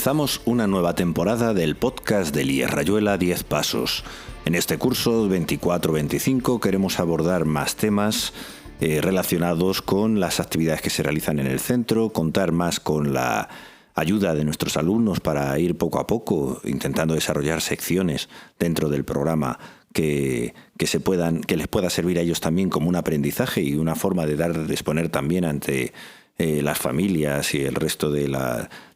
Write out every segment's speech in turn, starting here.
Comenzamos una nueva temporada del podcast del IES Rayuela 10 Pasos. En este curso 24-25 queremos abordar más temas relacionados con las actividades que se realizan en el centro, contar más con la ayuda de nuestros alumnos para ir poco a poco intentando desarrollar secciones dentro del programa que les pueda servir a ellos también como un aprendizaje y una forma de exponer también ante las familias y el resto del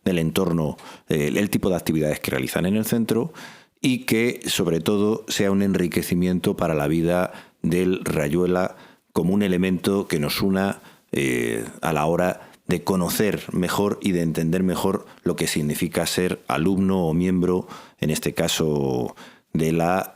entorno el tipo de actividades que realizan en el centro, y que sobre todo sea un enriquecimiento para la vida del Rayuela como un elemento que nos una a la hora de conocer mejor y de entender mejor lo que significa ser alumno o miembro, en este caso, de la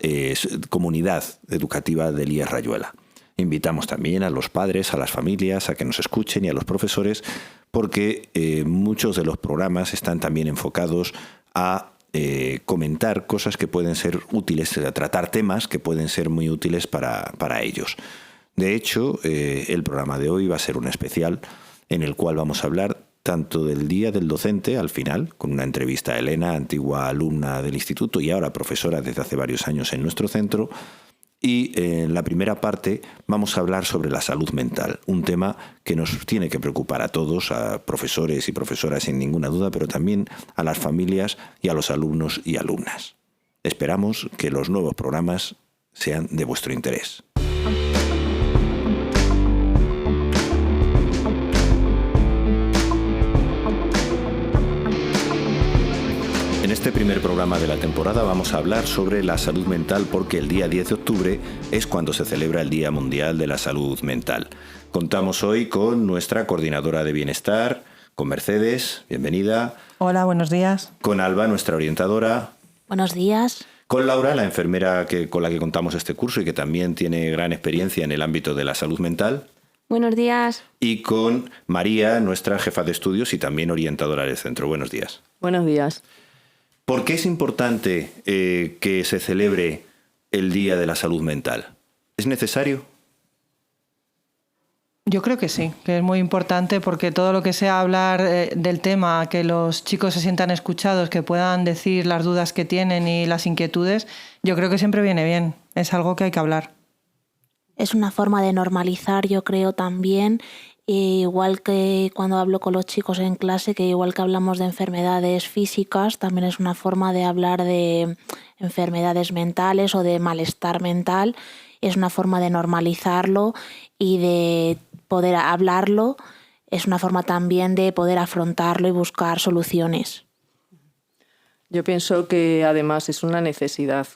comunidad educativa del IES Rayuela. Invitamos también a los padres, a las familias, a que nos escuchen y a los profesores, porque muchos de los programas están también enfocados a comentar cosas que pueden ser útiles, a tratar temas que pueden ser muy útiles para ellos. De hecho, el programa de hoy va a ser un especial en el cual vamos a hablar tanto del Día del Docente al final, con una entrevista a Elena, antigua alumna del instituto y ahora profesora desde hace varios años en nuestro centro. Y en la primera parte vamos a hablar sobre la salud mental, un tema que nos tiene que preocupar a todos, a profesores y profesoras sin ninguna duda, pero también a las familias y a los alumnos y alumnas. Esperamos que los nuevos programas sean de vuestro interés. En este primer programa de la temporada vamos a hablar sobre la salud mental, porque el día 10 de octubre es cuando se celebra el Día Mundial de la Salud Mental. Contamos hoy con nuestra coordinadora de bienestar, con Mercedes, bienvenida. Hola, buenos días. Con Alba, nuestra orientadora. Buenos días. Con Laura, la enfermera con la que contamos este curso y que también tiene gran experiencia en el ámbito de la salud mental. Buenos días. Y con María, nuestra jefa de estudios y también orientadora del centro. Buenos días. Buenos días. ¿Por qué es importante que se celebre el Día de la Salud Mental? ¿Es necesario? Yo creo que sí, que es muy importante, porque todo lo que sea hablar del tema, que los chicos se sientan escuchados, que puedan decir las dudas que tienen y las inquietudes, yo creo que siempre viene bien. Es algo que hay que hablar. Es una forma de normalizar, yo creo también, igual que cuando hablo con los chicos en clase, que igual que hablamos de enfermedades físicas, también es una forma de hablar de enfermedades mentales o de malestar mental. Es una forma de normalizarlo y de poder hablarlo. Es una forma también de poder afrontarlo y buscar soluciones. Yo pienso que además es una necesidad.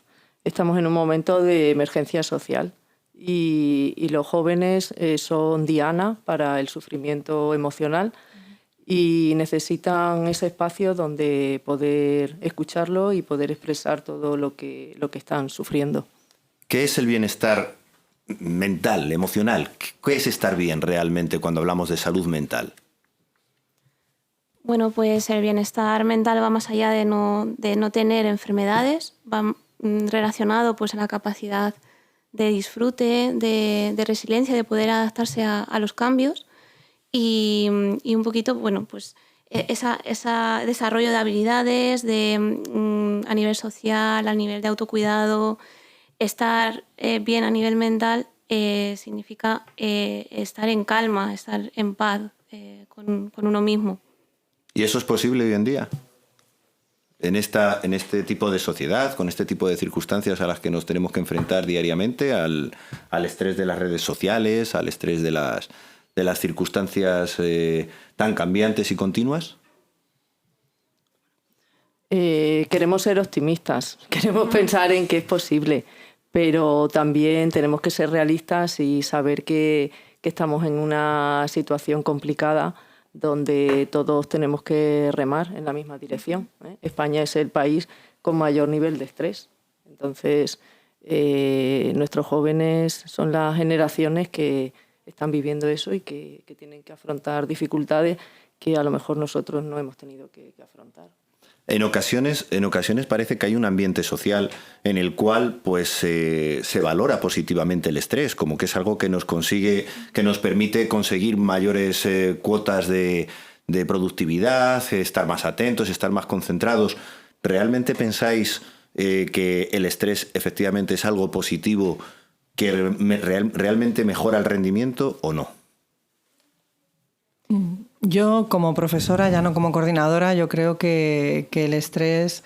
Estamos en un momento de emergencia social. Y los jóvenes son diana para el sufrimiento emocional y necesitan ese espacio donde poder escucharlo y poder expresar todo lo que están sufriendo. ¿Qué es el bienestar mental, emocional? ¿Qué es estar bien realmente cuando hablamos de salud mental? Bueno, pues el bienestar mental va más allá de no tener enfermedades, va relacionado pues a la capacidad de disfrute, de resiliencia, de poder adaptarse a los cambios y un poquito, bueno, pues ese desarrollo de habilidades a nivel social, a nivel de autocuidado. Estar bien a nivel mental significa estar en calma, estar en paz con uno mismo. ¿Y eso es posible hoy en día? En este tipo de sociedad, con este tipo de circunstancias a las que nos tenemos que enfrentar diariamente, al estrés de las redes sociales, al estrés de las circunstancias tan cambiantes y continuas. Queremos ser optimistas, queremos pensar en que es posible, pero también tenemos que ser realistas y saber que estamos en una situación complicada donde todos tenemos que remar en la misma dirección. España es el país con mayor nivel de estrés. Entonces, nuestros jóvenes son las generaciones que están viviendo eso y que tienen que afrontar dificultades que a lo mejor nosotros no hemos tenido que afrontar. En ocasiones parece que hay un ambiente social en el cual pues se valora positivamente el estrés, como que es algo que nos permite conseguir mayores cuotas de de productividad, estar más atentos, estar más concentrados. ¿Realmente pensáis que el estrés efectivamente es algo positivo que realmente mejora el rendimiento o no? Yo como profesora, ya no como coordinadora, yo creo que el estrés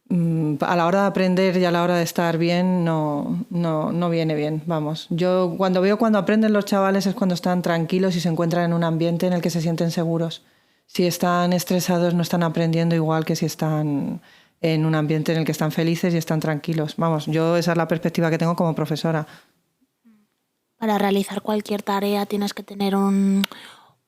a la hora de aprender y a la hora de estar bien no viene bien, vamos. Yo cuando aprenden los chavales es cuando están tranquilos y se encuentran en un ambiente en el que se sienten seguros. Si están estresados no están aprendiendo igual que si están en un ambiente en el que están felices y están tranquilos. Vamos, yo esa es la perspectiva que tengo como profesora. Para realizar cualquier tarea tienes que tener un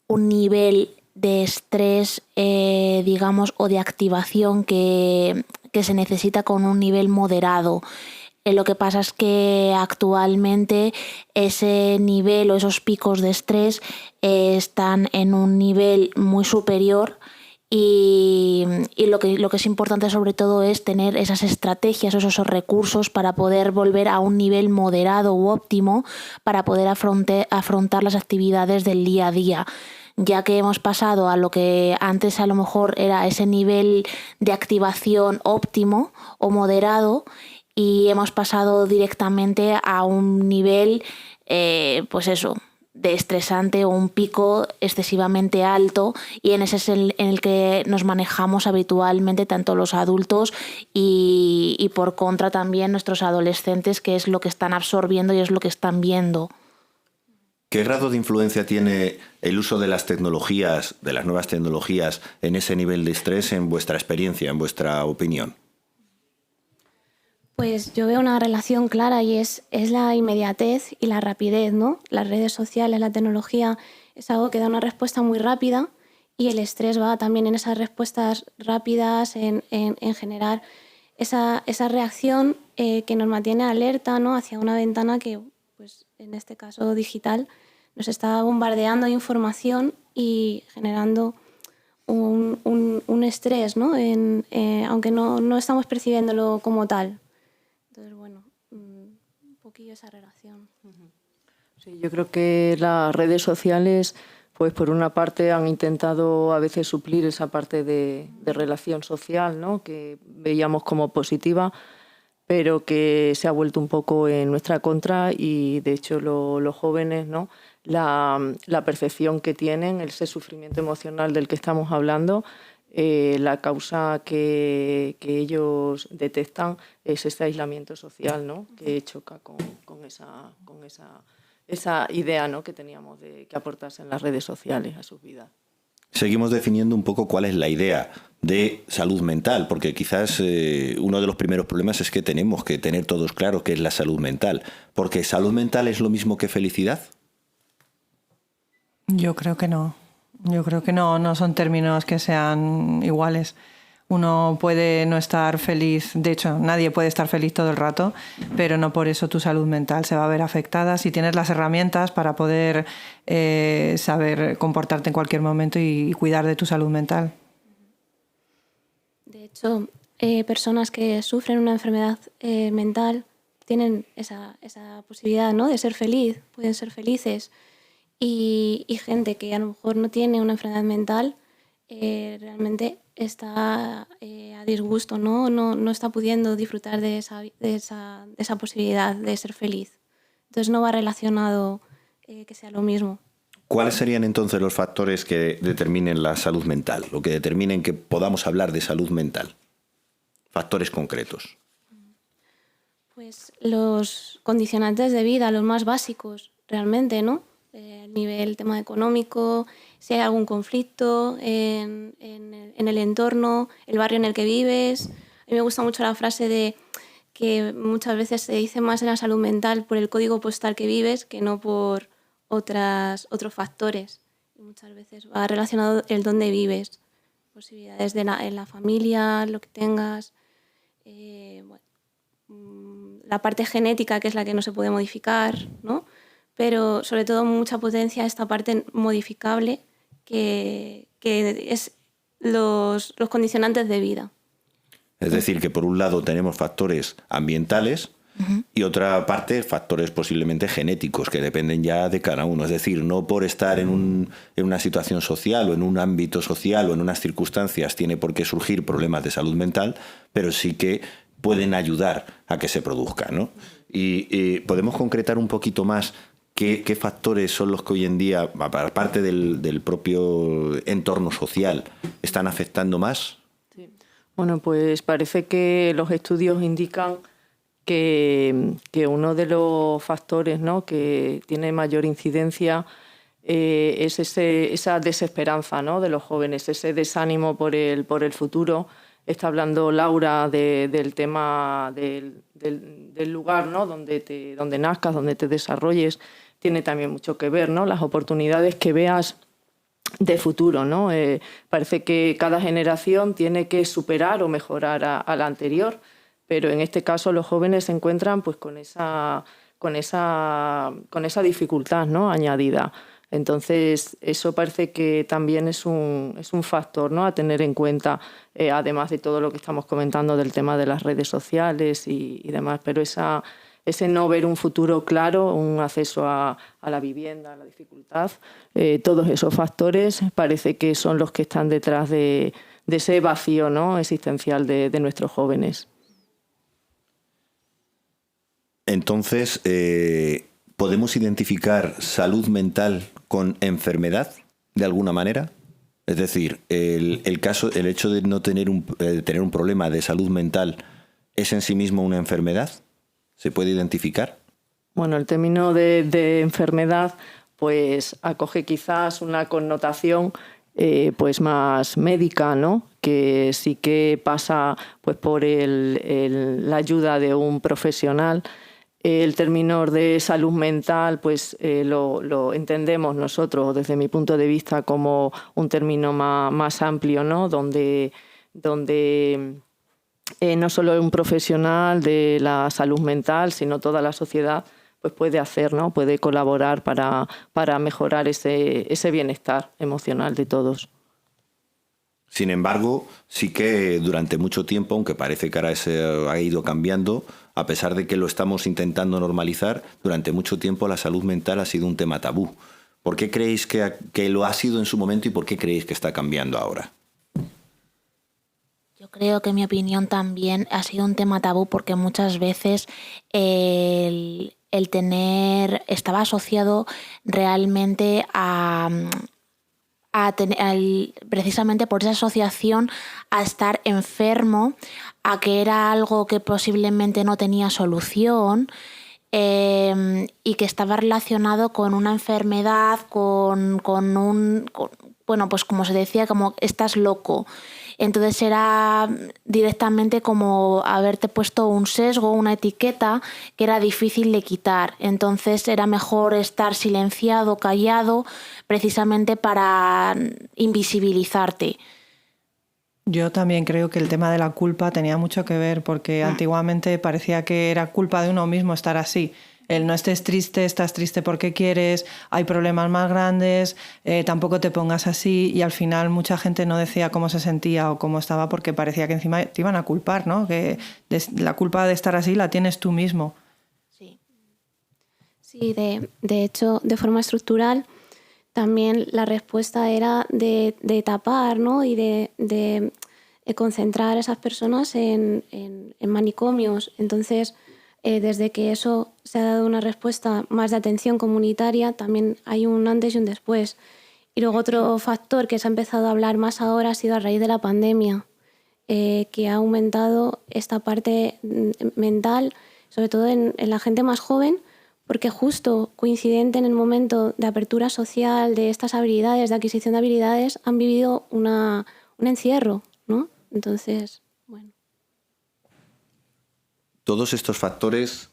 nivel de estrés, digamos, o de activación que se necesita con un nivel moderado. Lo que pasa es que actualmente ese nivel o esos picos de estrés están en un nivel muy superior y lo que es importante sobre todo es tener esas estrategias, esos recursos para poder volver a un nivel moderado u óptimo para poder afrontar las actividades del día a día, ya que hemos pasado a lo que antes a lo mejor era ese nivel de activación óptimo o moderado y hemos pasado directamente a un nivel, pues eso, de estresante o un pico excesivamente alto, y en ese es en el que nos manejamos habitualmente tanto los adultos y por contra también nuestros adolescentes, que es lo que están absorbiendo y es lo que están viendo. ¿Qué grado de influencia tiene el uso de las tecnologías, de las nuevas tecnologías, en ese nivel de estrés en vuestra experiencia, en vuestra opinión? Pues yo veo una relación clara y es la inmediatez y la rapidez, ¿no? Las redes sociales, la tecnología es algo que da una respuesta muy rápida y el estrés va también en esas respuestas rápidas, en generar esa reacción que nos mantiene alerta, ¿no? Hacia una ventana que, pues en este caso digital, nos está bombardeando de información y generando un estrés, ¿no? Aunque no estamos percibiéndolo como tal. Entonces, bueno, un poquillo esa relación. Sí, yo creo que las redes sociales, pues por una parte han intentado a veces suplir esa parte de relación social, ¿no? Que veíamos como positiva, pero que se ha vuelto un poco en nuestra contra y de hecho los jóvenes, ¿no? La percepción que tienen, ese sufrimiento emocional del que estamos hablando, la causa que ellos detectan es ese aislamiento social, ¿no? Que choca con esa idea, ¿no? Que teníamos de que aportasen las redes sociales a sus vidas. Seguimos definiendo un poco cuál es la idea de salud mental, porque quizás uno de los primeros problemas es que tenemos que tener todos claro qué es la salud mental, porque salud mental es lo mismo que felicidad. Yo creo que no. Yo creo que no son términos que sean iguales. Uno puede no estar feliz, de hecho nadie puede estar feliz todo el rato, pero no por eso tu salud mental se va a ver afectada si tienes las herramientas para poder saber comportarte en cualquier momento y cuidar de tu salud mental. De hecho, personas que sufren una enfermedad mental tienen esa posibilidad, ¿no? De ser feliz, pueden ser felices. Y gente que a lo mejor no tiene una enfermedad mental realmente está a disgusto, no está pudiendo disfrutar de esa posibilidad de ser feliz. Entonces no va relacionado que sea lo mismo. ¿Cuáles serían entonces los factores que determinen la salud mental, o que determinen que podamos hablar de salud mental? Factores concretos. Pues los condicionantes de vida, los más básicos realmente, ¿no? El nivel, tema económico, si hay algún conflicto en el entorno, el barrio en el que vives. A mí me gusta mucho la frase de que muchas veces se dice más en la salud mental por el código postal que vives que no por otros factores. Y muchas veces va relacionado el dónde vives, posibilidades en la familia, lo que tengas, la parte genética, que es la que no se puede modificar, ¿no? Pero sobre todo mucha potencia esta parte modificable que es los condicionantes de vida. Es decir, que por un lado tenemos factores ambientales Y otra parte, factores posiblemente genéticos que dependen ya de cada uno. Es decir, no por estar en una situación social o en un ámbito social o en unas circunstancias tiene por qué surgir problemas de salud mental, pero sí que pueden ayudar a que se produzca, ¿no? Y podemos concretar un poquito más qué factores son los que hoy en día, aparte del propio entorno social, están afectando más. Sí. Bueno, pues parece que los estudios indican que uno de los factores, ¿no?, que tiene mayor incidencia es esa desesperanza, ¿no?, de los jóvenes, ese desánimo por el futuro. Está hablando Laura del tema del lugar, ¿no?, donde nazcas, donde te desarrolles. Tiene también mucho que ver, ¿no?, las oportunidades que veas de futuro, ¿no? Parece que cada generación tiene que superar o mejorar a la anterior, pero en este caso los jóvenes se encuentran pues con esa dificultad, ¿no?, añadida. Entonces eso parece que también es un factor, ¿no?, a tener en cuenta, además de todo lo que estamos comentando del tema de las redes sociales y demás, pero ese no ver un futuro claro, un acceso a la vivienda, a la dificultad, todos esos factores parece que son los que están detrás de ese vacío, ¿no?, existencial de nuestros jóvenes. Entonces, ¿podemos identificar salud mental con enfermedad de alguna manera? Es decir, el hecho de no tener tener un problema de salud mental es en sí mismo una enfermedad. ¿Se puede identificar? Bueno, el término de enfermedad pues acoge quizás una connotación pues más médica, ¿no?, que sí que pasa pues por la ayuda de un profesional. El término de salud mental pues lo entendemos nosotros desde mi punto de vista como un término más amplio, ¿no?, donde no solo un profesional de la salud mental, sino toda la sociedad pues puede hacer, ¿no?, puede colaborar para mejorar ese bienestar emocional de todos. Sin embargo, sí que durante mucho tiempo, aunque parece que ahora se ha ido cambiando, a pesar de que lo estamos intentando normalizar, durante mucho tiempo la salud mental ha sido un tema tabú. ¿Por qué creéis que lo ha sido en su momento y por qué creéis que está cambiando ahora? Yo creo que mi opinión también ha sido un tema tabú porque muchas veces estaba asociado realmente precisamente por esa asociación a estar enfermo, a que era algo que posiblemente no tenía solución y que estaba relacionado con una enfermedad, bueno, pues como se decía, como estás loco. Entonces era directamente como haberte puesto un sesgo, una etiqueta que era difícil de quitar. Entonces era mejor estar silenciado, callado, precisamente para invisibilizarte. Yo también creo que el tema de la culpa tenía mucho que ver porque antiguamente parecía que era culpa de uno mismo estar así. El no estés triste, estás triste porque quieres, hay problemas más grandes, tampoco te pongas así, y al final mucha gente no decía cómo se sentía o cómo estaba porque parecía que encima te iban a culpar, ¿no? Que la culpa de estar así la tienes tú mismo. Sí, de hecho, de forma estructural, también la respuesta era de tapar, ¿no?, y de concentrar a esas personas en manicomios. Entonces, desde que eso se ha dado una respuesta más de atención comunitaria, también hay un antes y un después. Y luego otro factor que se ha empezado a hablar más ahora ha sido a raíz de la pandemia, que ha aumentado esta parte mental, sobre todo en la gente más joven, porque justo coincidente en el momento de apertura social, de estas habilidades, de adquisición de habilidades, han vivido un encierro, ¿no? Entonces, bueno. Todos estos factores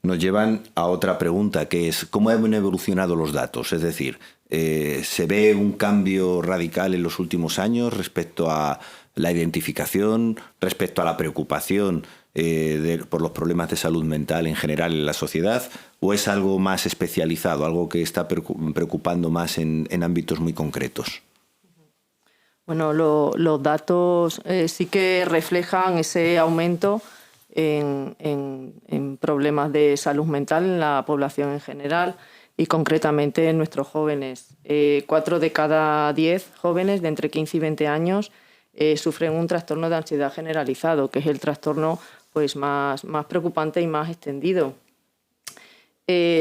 nos llevan a otra pregunta, que es ¿cómo han evolucionado los datos? Es decir, ¿se ve un cambio radical en los últimos años respecto a la identificación, respecto a la preocupación por los problemas de salud mental en general en la sociedad? ¿O es algo más especializado, algo que está preocupando más en ámbitos muy concretos? Bueno, los datos sí que reflejan ese aumento en problemas de salud mental en la población en general y concretamente en nuestros jóvenes. 4 de cada 10 jóvenes de entre 15 y 20 años sufren un trastorno de ansiedad generalizado, que es el trastorno pues, más preocupante y más extendido.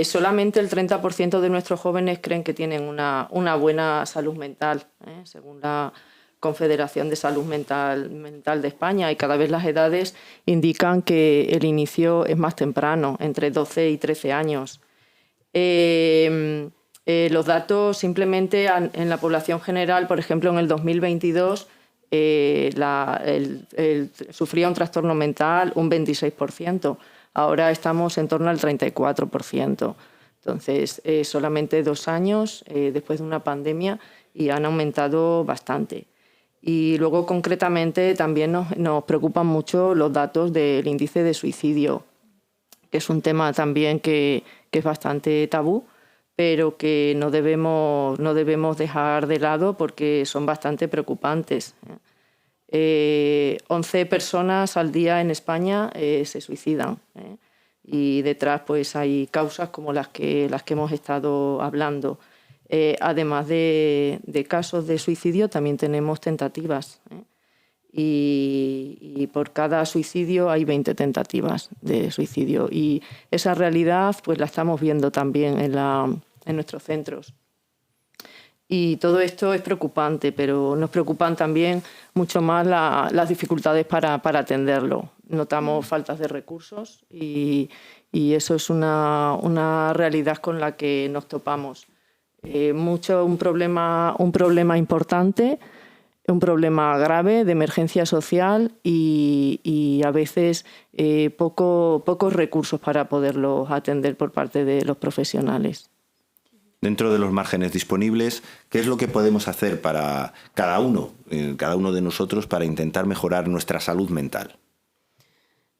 Solamente el 30% de nuestros jóvenes creen que tienen una buena salud mental, según la Confederación de Salud Mental de España, y cada vez las edades indican que el inicio es más temprano, entre 12 y 13 años. Los datos simplemente en la población general, por ejemplo, en el 2022 sufría un trastorno mental un 26%. Ahora estamos en torno al 34%. Entonces, solamente 2 años después de una pandemia y han aumentado bastante. Y luego, concretamente, también nos preocupan mucho los datos del índice de suicidio, que es un tema también que es bastante tabú, pero que no debemos dejar de lado porque son bastante preocupantes. 11 personas al día en España se suicidan. Y detrás pues, hay causas como las que hemos estado hablando. Además de casos de suicidio, también tenemos tentativas. Y por cada suicidio hay 20 tentativas de suicidio. Y esa realidad pues, la estamos viendo también en nuestros centros. Y todo esto es preocupante, pero nos preocupan también mucho más las dificultades para atenderlo. Notamos faltas de recursos y eso es una realidad con la que nos topamos. Un problema importante, un problema grave de emergencia social y a veces pocos recursos para poderlos atender por parte de los profesionales. Dentro de los márgenes disponibles, ¿qué es lo que podemos hacer para cada uno de nosotros para intentar mejorar nuestra salud mental?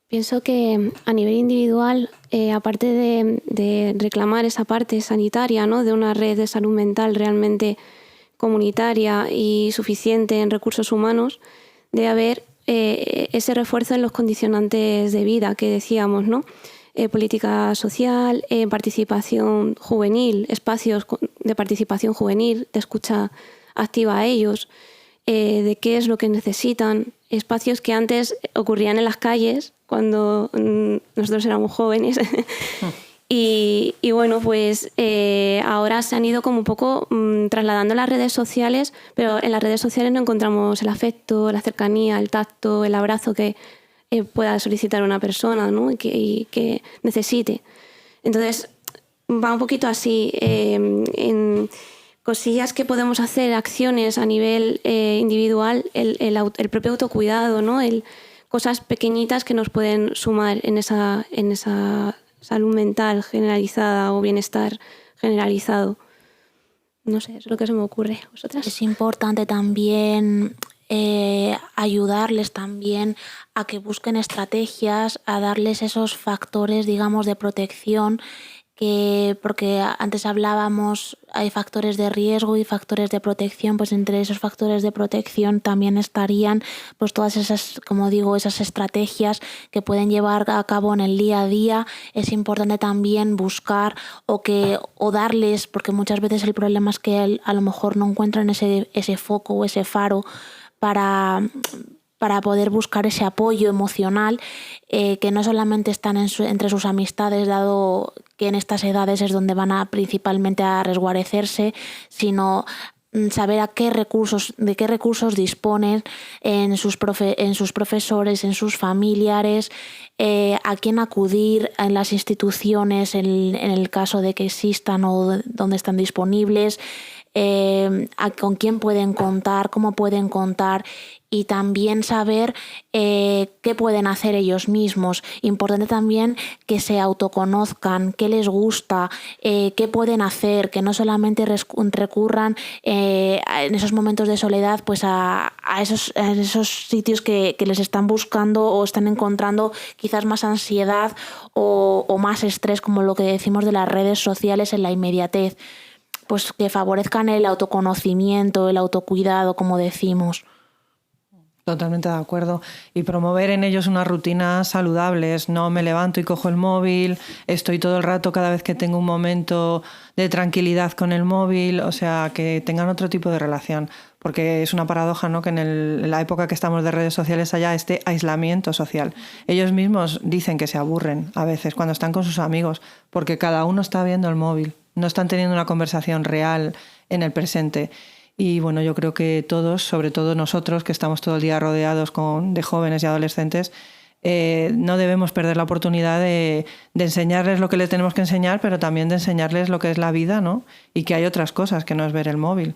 Pienso que a nivel individual, aparte de reclamar esa parte sanitaria, ¿no?, de una red de salud mental realmente comunitaria y suficiente en recursos humanos, debe haber ese refuerzo en los condicionantes de vida que decíamos, ¿no? Política social, participación juvenil, espacios de participación juvenil, de escucha activa a ellos, de qué es lo que necesitan, espacios que antes ocurrían en las calles cuando nosotros éramos jóvenes. Y bueno, pues ahora se han ido como un poco trasladando a las redes sociales, pero en las redes sociales no encontramos el afecto, la cercanía, el tacto, el abrazo que pueda solicitar una persona, ¿no? y que necesite. Entonces, va un poquito así, en cosillas que podemos hacer, acciones a nivel individual, el propio autocuidado, ¿no? Cosas pequeñitas que nos pueden sumar en esa salud mental generalizada o bienestar generalizado. No sé, es lo que se me ocurre. ¿Vosotras? Es importante también ayudarles también a que busquen estrategias, a darles esos factores, digamos, de protección, porque antes hablábamos, hay factores de riesgo y factores de protección, pues entre esos factores de protección también estarían pues todas esas, como digo, esas estrategias que pueden llevar a cabo en el día a día. Es importante también buscar o darles, porque muchas veces el problema es que a lo mejor no encuentran ese foco o ese faro para poder buscar ese apoyo emocional, que no solamente están entre sus amistades, dado que en estas edades es donde van principalmente a resguarecerse, sino saber de qué recursos disponen en sus profesores, en sus familiares, a quién acudir en las instituciones en el caso de que existan o donde están disponibles, con quién pueden contar, cómo pueden contar, y también saber qué pueden hacer ellos mismos. Importante también que se autoconozcan, qué les gusta, qué pueden hacer, que no solamente recurran en esos momentos de soledad pues a esos sitios que les están buscando o están encontrando quizás más ansiedad o más estrés, como lo que decimos de las redes sociales en la inmediatez. Pues que favorezcan el autoconocimiento, el autocuidado, como decimos. Totalmente de acuerdo. Y promover en ellos unas rutinas saludables. No me levanto y cojo el móvil, estoy todo el rato cada vez que tengo un momento de tranquilidad con el móvil. O sea, que tengan otro tipo de relación. Porque es una paradoja, ¿no?, que en la época que estamos de redes sociales haya este aislamiento social. Ellos mismos dicen que se aburren a veces cuando están con sus amigos porque cada uno está viendo el móvil. No están teniendo una conversación real en el presente. Y bueno, yo creo que todos, sobre todo nosotros, que estamos todo el día rodeados de jóvenes y adolescentes, no debemos perder la oportunidad de enseñarles lo que les tenemos que enseñar, pero también de enseñarles lo que es la vida, ¿no? Y que hay otras cosas que no es ver el móvil.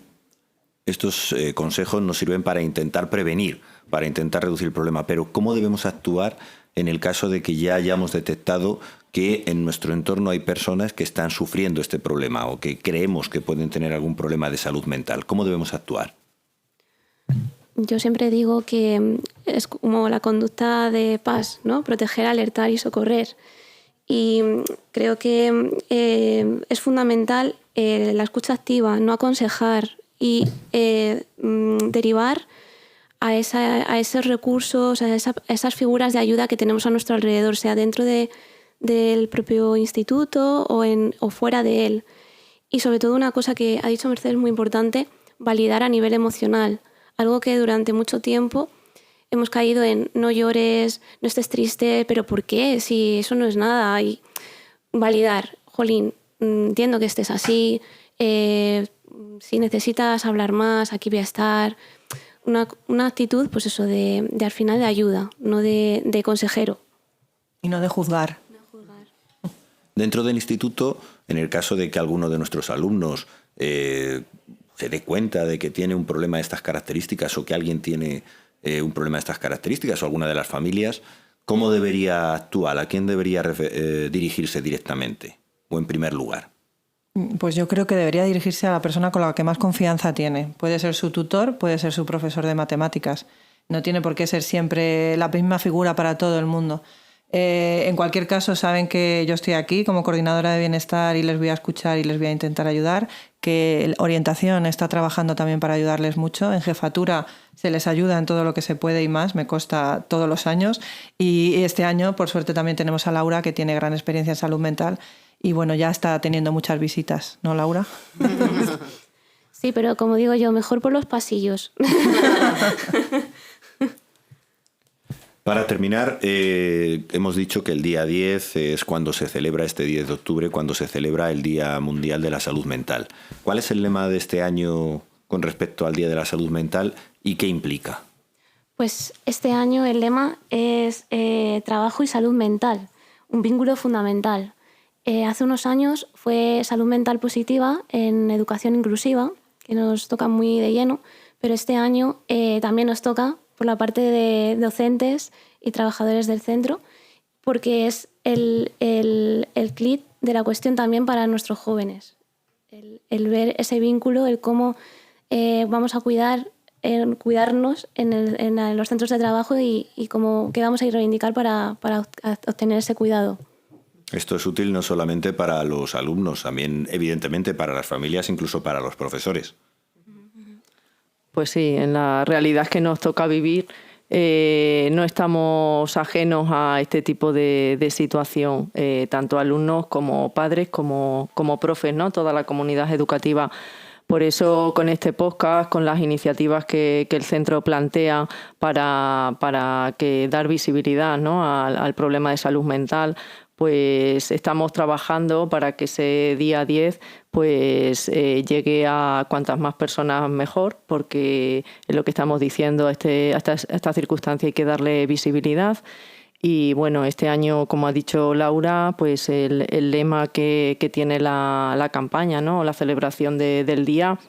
Estos consejos nos sirven para intentar prevenir, para intentar reducir el problema, pero ¿cómo debemos actuar en el caso de que ya hayamos detectado que en nuestro entorno hay personas que están sufriendo este problema o que creemos que pueden tener algún problema de salud mental? ¿Cómo debemos actuar? Yo siempre digo que es como la conducta de PAS, ¿no? Proteger, alertar y socorrer. Y creo que es fundamental la escucha activa, no aconsejar y derivar a esos recursos, a esas figuras de ayuda que tenemos a nuestro alrededor, sea dentro del propio instituto o fuera de él. Y sobre todo una cosa que ha dicho Mercedes muy importante, validar a nivel emocional. Algo que durante mucho tiempo hemos caído en no llores, no estés triste, pero ¿por qué? Si eso no es nada. Y validar, jolín, entiendo que estés así, si necesitas hablar más, aquí voy a estar. Una actitud, pues eso, de al final de ayuda, no de consejero. Y no de juzgar. Dentro del instituto, en el caso de que alguno de nuestros alumnos se dé cuenta de que tiene un problema de estas características o que alguien tiene un problema de estas características o alguna de las familias, ¿cómo debería actuar? ¿A quién debería dirigirse directamente o en primer lugar? Pues yo creo que debería dirigirse a la persona con la que más confianza tiene. Puede ser su tutor, puede ser su profesor de matemáticas. No tiene por qué ser siempre la misma figura para todo el mundo. En cualquier caso, saben que yo estoy aquí como coordinadora de bienestar y les voy a escuchar y les voy a intentar ayudar, que orientación está trabajando también para ayudarles mucho. En jefatura se les ayuda en todo lo que se puede y más, me consta todos los años. Y este año, por suerte, también tenemos a Laura, que tiene gran experiencia en salud mental y bueno, ya está teniendo muchas visitas, ¿no, Laura? Sí, pero como digo yo, mejor por los pasillos. Para terminar, hemos dicho que el día 10 es cuando se celebra, este 10 de octubre, cuando se celebra el Día Mundial de la Salud Mental. ¿Cuál es el lema de este año con respecto al Día de la Salud Mental y qué implica? Pues este año el lema es trabajo y salud mental, un vínculo fundamental. Hace unos años fue salud mental positiva en educación inclusiva, que nos toca muy de lleno, pero este año también nos toca por la parte de docentes y trabajadores del centro, porque es el clic de la cuestión también para nuestros jóvenes. El ver ese vínculo, el cómo vamos a cuidarnos en los centros de trabajo y cómo, qué vamos a ir a reivindicar para obtener ese cuidado. Esto es útil no solamente para los alumnos, también evidentemente para las familias, incluso para los profesores. Pues sí, en la realidad que nos toca vivir no estamos ajenos a este tipo de situación, tanto alumnos como padres como profes, ¿no? Toda la comunidad educativa. Por eso con este podcast, con las iniciativas que el centro plantea para dar visibilidad, ¿no?, al problema de salud mental, pues estamos trabajando para que ese día 10 pues llegue a cuantas más personas mejor, porque es lo que estamos diciendo, a esta circunstancia hay que darle visibilidad. Y bueno, este año, como ha dicho Laura, pues el lema que tiene la campaña, ¿no?, la celebración del día,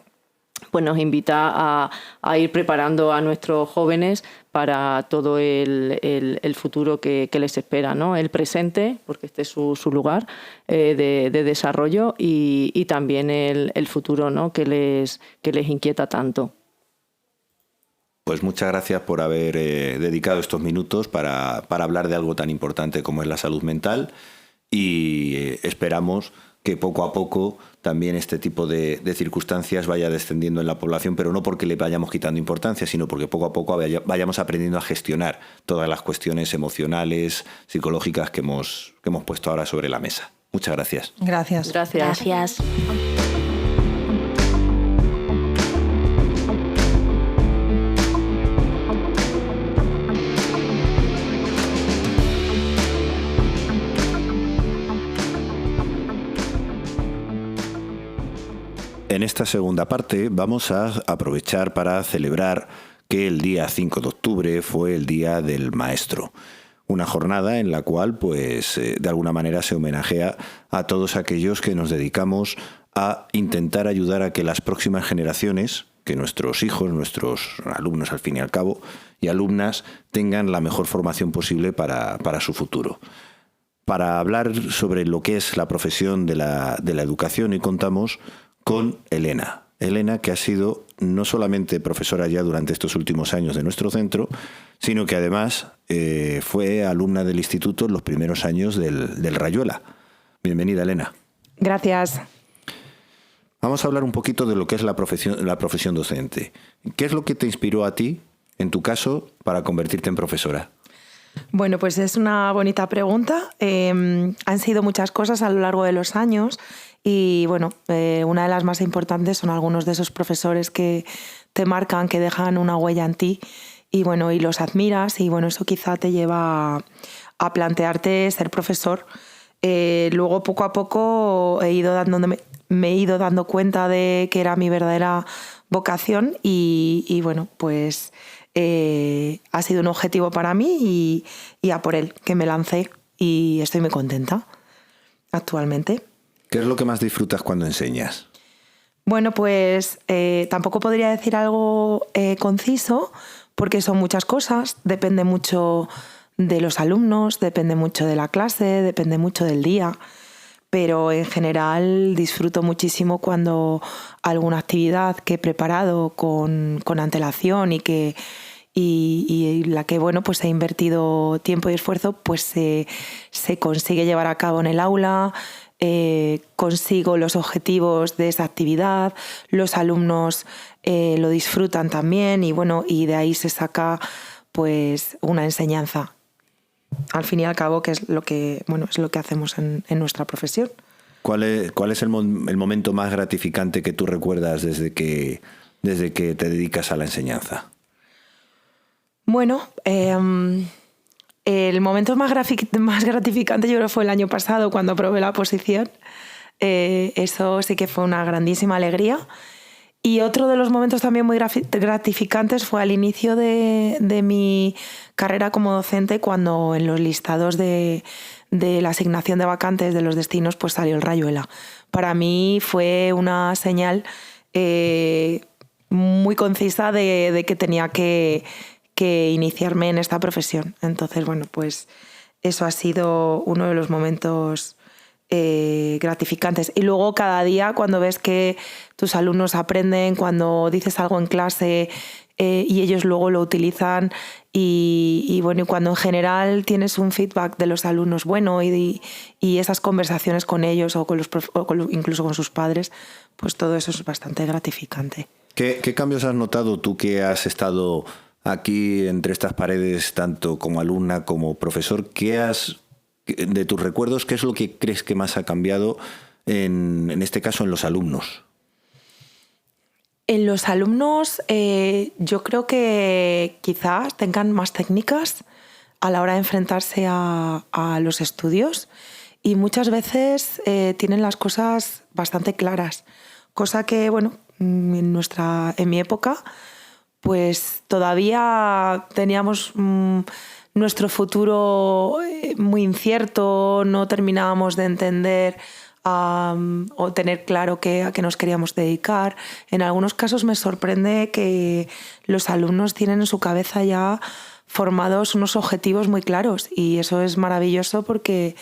pues nos invita a ir preparando a nuestros jóvenes para todo el futuro que les espera, ¿no? El presente, porque este es su lugar de desarrollo, y también el futuro, ¿no?, que les inquieta tanto. Pues muchas gracias por haber dedicado estos minutos para hablar de algo tan importante como es la salud mental, y esperamos que poco a poco también este tipo de circunstancias vaya descendiendo en la población, pero no porque le vayamos quitando importancia, sino porque poco a poco vayamos aprendiendo a gestionar todas las cuestiones emocionales, psicológicas que hemos puesto ahora sobre la mesa. Muchas gracias. Gracias. Gracias. En esta segunda parte vamos a aprovechar para celebrar que el día 5 de octubre fue el Día del Maestro. Una jornada en la cual, de alguna manera se homenajea a todos aquellos que nos dedicamos a intentar ayudar a que las próximas generaciones, que nuestros hijos, nuestros alumnos al fin y al cabo, y alumnas tengan la mejor formación posible para su futuro. Para hablar sobre lo que es la profesión de la educación, y contamos con Elena. Elena, que ha sido no solamente profesora ya durante estos últimos años de nuestro centro, sino que además fue alumna del instituto en los primeros años del Rayuela. Bienvenida, Elena. Gracias. Vamos a hablar un poquito de lo que es la profesión docente. ¿Qué es lo que te inspiró a ti, en tu caso, para convertirte en profesora? Bueno, pues es una bonita pregunta. Han sido muchas cosas a lo largo de los años y bueno, una de las más importantes son algunos de esos profesores que te marcan, que dejan una huella en ti y bueno, y los admiras y bueno, eso quizá te lleva a plantearte ser profesor. Luego poco a poco me he ido dando cuenta de que era mi verdadera vocación y bueno, pues ha sido un objetivo para mí y a por él que me lancé y estoy muy contenta actualmente. ¿Qué es lo que más disfrutas cuando enseñas? Bueno, pues tampoco podría decir algo conciso porque son muchas cosas, depende mucho de los alumnos, depende mucho de la clase, depende mucho del día, pero en general disfruto muchísimo cuando alguna actividad que he preparado con antelación y la que bueno, pues he invertido tiempo y esfuerzo, pues se consigue llevar a cabo en el aula, consigo los objetivos de esa actividad, los alumnos lo disfrutan también y bueno, y de ahí se saca pues una enseñanza. Al fin y al cabo, que es lo que hacemos en nuestra profesión. ¿Cuál es el momento más gratificante que tú recuerdas desde que te dedicas a la enseñanza? Bueno, el momento más gratificante yo creo fue el año pasado cuando aprobé la oposición. Eso sí que fue una grandísima alegría. Y otro de los momentos también muy gratificantes fue al inicio de mi carrera como docente, cuando en los listados de la asignación de vacantes de los destinos pues salió el Rayuela. Para mí fue una señal muy concisa de que tenía que iniciarme en esta profesión. Entonces, bueno, pues eso ha sido uno de los momentos gratificantes. Y luego cada día cuando ves que tus alumnos aprenden, cuando dices algo en clase y ellos luego lo utilizan y bueno, y cuando en general tienes un feedback de los alumnos bueno y esas conversaciones con ellos o incluso con sus padres, pues todo eso es bastante gratificante. ¿Qué cambios has notado tú que has estado aquí entre estas paredes, tanto como alumna como profesor? De tus recuerdos, ¿qué es lo que crees que más ha cambiado en este caso en los alumnos? En los alumnos yo creo que quizás tengan más técnicas a la hora de enfrentarse a los estudios y muchas veces tienen las cosas bastante claras, cosa que bueno, en mi época pues todavía teníamos nuestro futuro muy incierto, no terminábamos de entender o tener claro a qué nos queríamos dedicar. En algunos casos me sorprende que los alumnos tienen en su cabeza ya formados unos objetivos muy claros y eso es maravilloso porque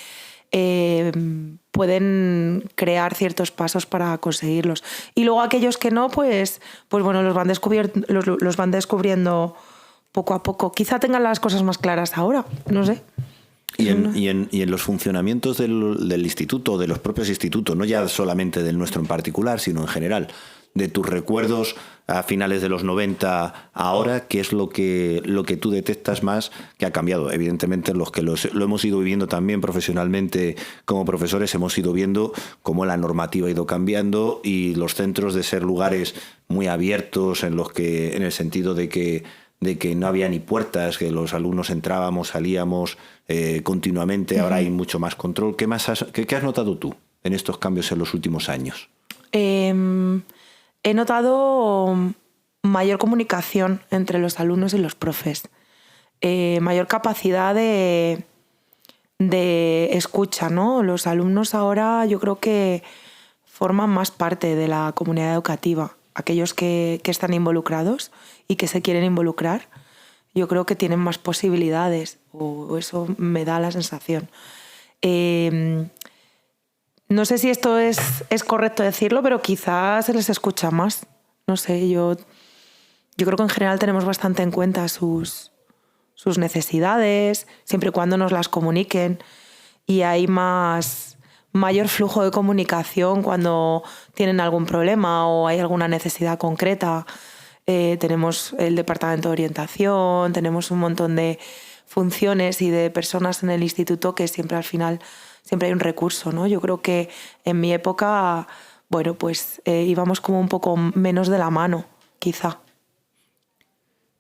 pueden crear ciertos pasos para conseguirlos. Y luego aquellos que no, pues bueno, los van descubriendo poco a poco. Quizá tengan las cosas más claras ahora, no sé. Y en los funcionamientos del instituto, de los propios institutos, no ya solamente del nuestro en particular, sino en general, de tus recuerdos a finales de los 90 ahora, ¿qué es lo que tú detectas más que ha cambiado? Evidentemente, los que lo hemos ido viviendo también profesionalmente como profesores, hemos ido viendo cómo la normativa ha ido cambiando y los centros de ser lugares muy abiertos en el sentido de que no había ni puertas, que los alumnos entrábamos, salíamos continuamente, ahora hay mucho más control. ¿Qué has notado tú en estos cambios en los últimos años? He notado mayor comunicación entre los alumnos y los profes, mayor capacidad de escucha, ¿no? Los alumnos ahora yo creo que forman más parte de la comunidad educativa. Aquellos que están involucrados y que se quieren involucrar, yo creo que tienen más posibilidades, o eso me da la sensación. No sé si esto es correcto decirlo, pero quizás se les escucha más. No sé, yo creo que en general tenemos bastante en cuenta sus necesidades, siempre y cuando nos las comuniquen, y hay mayor flujo de comunicación cuando tienen algún problema o hay alguna necesidad concreta. Tenemos el departamento de orientación, tenemos un montón de funciones y de personas en el instituto que siempre al final siempre hay un recurso, ¿no? Yo creo que en mi época, bueno, pues íbamos como un poco menos de la mano, quizá.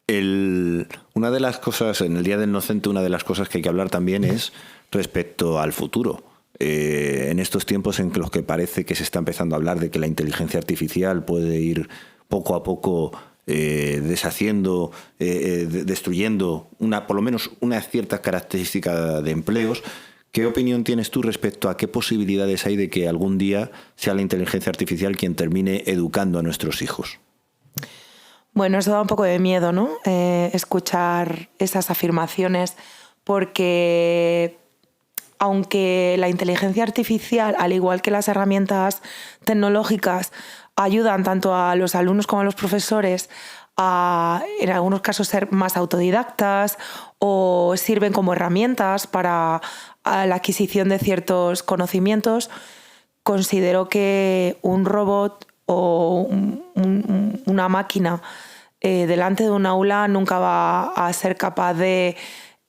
Una de las cosas, en el Día del Docente, una de las cosas que hay que hablar también es respecto al futuro. En estos tiempos en los que parece que se está empezando a hablar de que la inteligencia artificial puede ir poco a poco deshaciendo, destruyendo por lo menos una cierta característica de empleos, ¿qué opinión tienes tú respecto a qué posibilidades hay de que algún día sea la inteligencia artificial quien termine educando a nuestros hijos? Bueno, eso da un poco de miedo, ¿no? Escuchar esas afirmaciones, porque aunque la inteligencia artificial, al igual que las herramientas tecnológicas, ayudan tanto a los alumnos como a los profesores a, en algunos casos, ser más autodidactas o sirven como herramientas para la adquisición de ciertos conocimientos, considero que un robot o una máquina delante de un aula nunca va a ser capaz de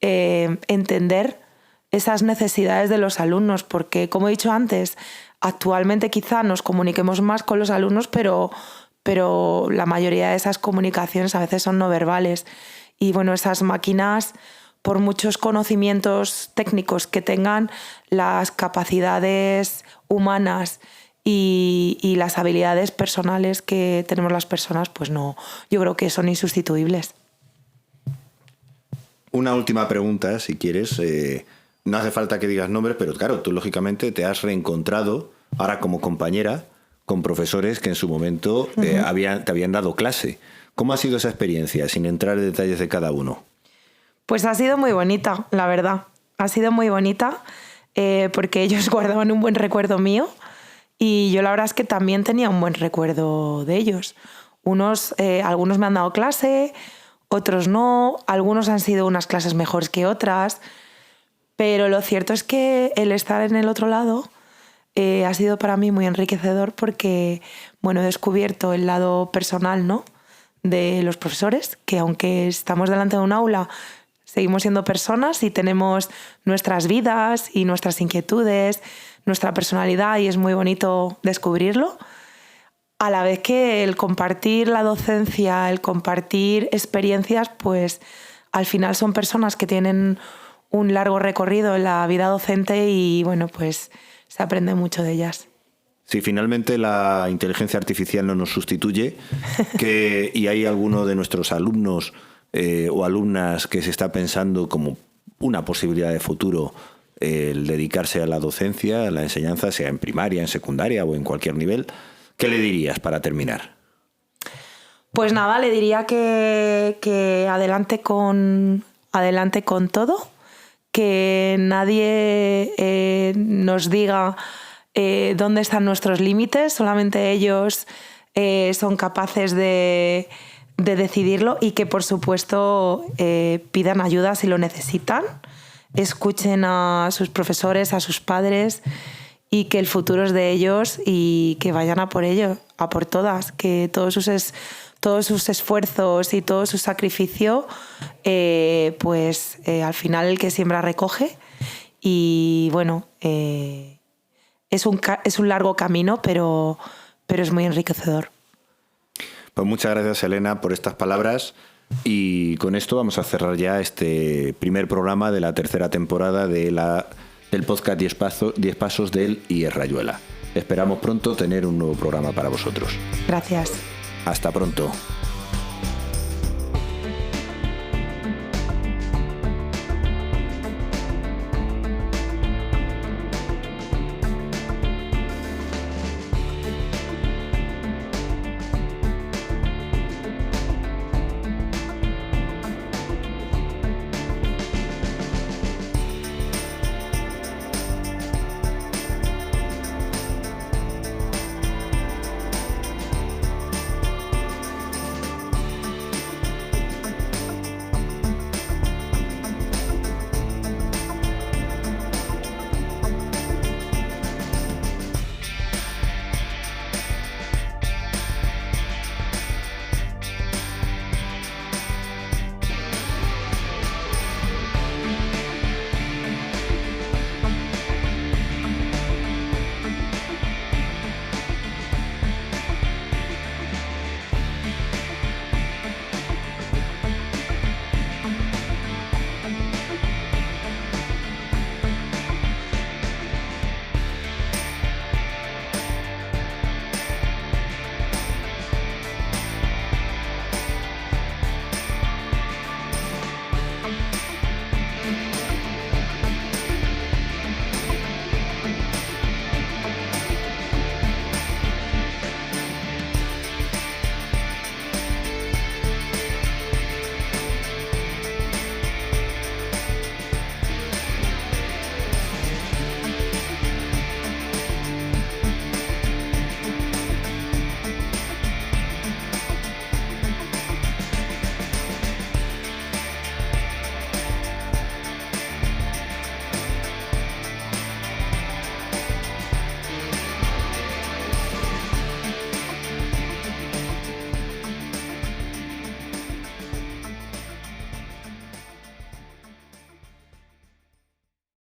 entender esas necesidades de los alumnos, porque, como he dicho antes, actualmente quizá nos comuniquemos más con los alumnos, pero la mayoría de esas comunicaciones a veces son no verbales. Y bueno, esas máquinas, por muchos conocimientos técnicos que tengan, las capacidades humanas y las habilidades personales que tenemos las personas, pues no, yo creo que son insustituibles. Una última pregunta, si quieres. No hace falta que digas nombres, pero claro, tú lógicamente te has reencontrado ahora como compañera con profesores que en su momento te habían dado clase. ¿Cómo ha sido esa experiencia, sin entrar en detalles de cada uno? Pues ha sido muy bonita, la verdad. Ha sido muy bonita porque ellos guardaban un buen recuerdo mío y yo la verdad es que también tenía un buen recuerdo de ellos. Algunos me han dado clase, otros no, algunos han sido unas clases mejores que otras, pero lo cierto es que el estar en el otro lado ha sido para mí muy enriquecedor porque, bueno, he descubierto el lado personal, ¿no?, de los profesores, que aunque estamos delante de un aula, seguimos siendo personas y tenemos nuestras vidas y nuestras inquietudes, nuestra personalidad, y es muy bonito descubrirlo. A la vez que el compartir la docencia, el compartir experiencias, pues al final son personas que tienen un largo recorrido en la vida docente y bueno, pues se aprende mucho de ellas. Si finalmente la inteligencia artificial no nos sustituye, y hay alguno de nuestros alumnos o alumnas que se está pensando como una posibilidad de futuro el dedicarse a la docencia, a la enseñanza, sea en primaria, en secundaria o en cualquier nivel, ¿qué le dirías para terminar? Pues nada, le diría que adelante con todo, que nadie nos diga dónde están nuestros límites, solamente ellos son capaces de decidirlo, y que por supuesto pidan ayuda si lo necesitan. escuchen a sus profesores, a sus padres, y que el futuro es de ellos y que vayan a por ello, a por todas, que todos sus esfuerzos y todo su sacrificio, al final el que siembra recoge. Y bueno, es un largo camino, pero es muy enriquecedor. Pues muchas gracias, Elena, por estas palabras. Y con esto vamos a cerrar ya este primer programa de la tercera temporada del podcast 10 Pasos del IES Rayuela. Esperamos pronto tener un nuevo programa para vosotros. Gracias. Hasta pronto.